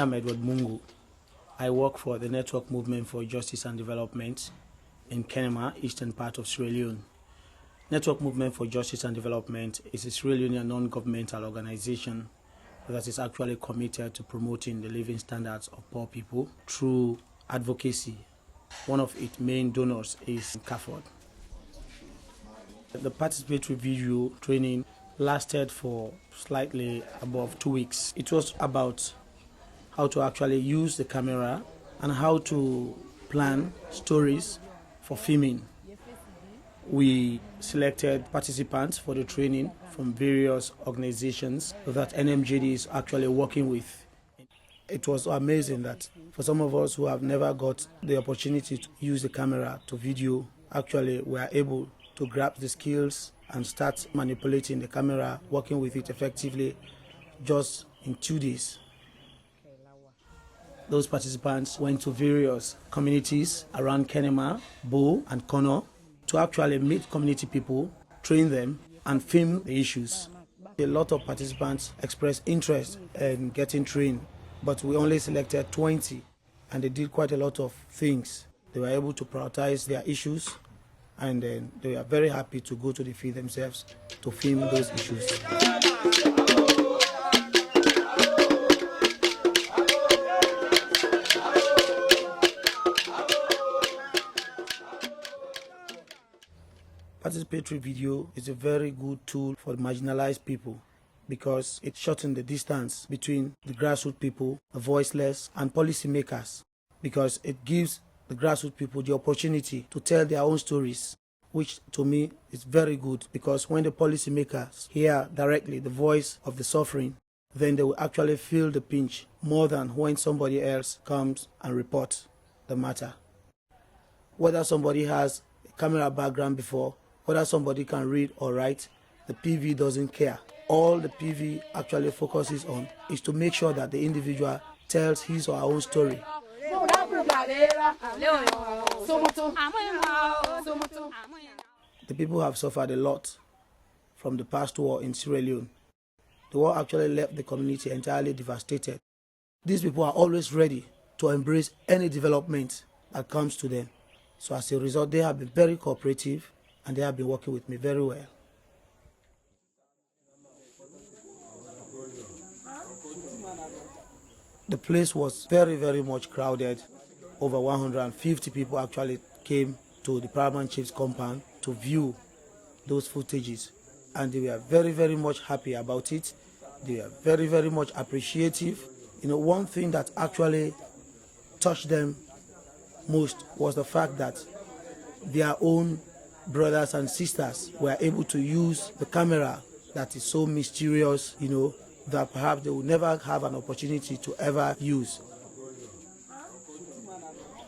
am Edward Mungu. I work for the Network Movement for Justice and Development in Kenema, eastern part of Sierra Leone. Network Movement for Justice and Development is a Sierra Leonean non-governmental organization that is actually committed to promoting the living standards of poor people through advocacy. One of its main donors is CAFOD. The participatory video training lasted for slightly above 2 weeks. It was about how to actually use the camera and how to plan stories for filming. We selected participants for the training from various organizations that NMJD is actually working with. It was amazing that for some of us who have never got the opportunity to use the camera to video, actually we are able to grab the skills and start manipulating the camera, working with it effectively just in 2 days. Those participants went to various communities around Kenema, Bo, and Kono to actually meet community people, train them, and film the issues. A lot of participants expressed interest in getting trained, but we only selected 20, and they did quite a lot of things. They were able to prioritize their issues, and then they were very happy to go to the field themselves to film those issues. Participatory video is a very good tool for marginalized people because it shortens the distance between the grassroots people, the voiceless, and policymakers, because it gives the grassroots people the opportunity to tell their own stories, which to me is very good, because when the policymakers hear directly the voice of the suffering, then they will actually feel the pinch more than when somebody else comes and reports the matter. Whether somebody has a camera background before, whether somebody can read or write, the PV doesn't care. All the PV actually focuses on is to make sure that the individual tells his or her own story. The people have suffered a lot from the past war in Sierra Leone. The war actually left the community entirely devastated. These people are always ready to embrace any development that comes to them. So as a result, they have been very cooperative, and they have been working with me very well. The place was very, very much crowded. Over 150 people actually came to the Paramount Chief's compound to view those footages. And they were very, very much happy about it. They were very, very much appreciative. You know, one thing that actually touched them most was the fact that their own brothers and sisters were able to use the camera that is so mysterious, you know, that perhaps they will never have an opportunity to ever use.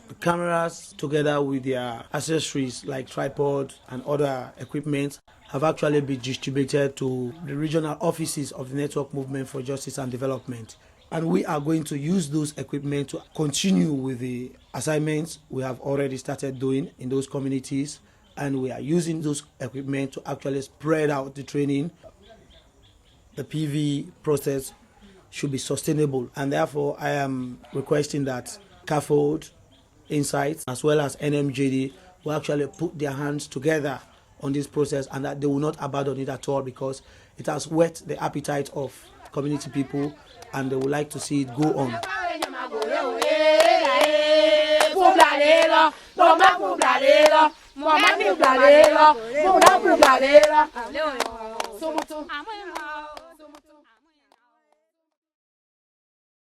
The cameras, together with their accessories like tripod and other equipment, have actually been distributed to the regional offices of the Network Movement for Justice and Development. And we are going to use those equipment to continue with the assignments we have already started doing in those communities. And we are using those equipment to actually spread out the training. The PV process should be sustainable, and therefore I am requesting that CAFOD, Insights, as well as NMJD will actually put their hands together on this process, and that they will not abandon it at all, because it has whet the appetite of community people and they would like to see it go on.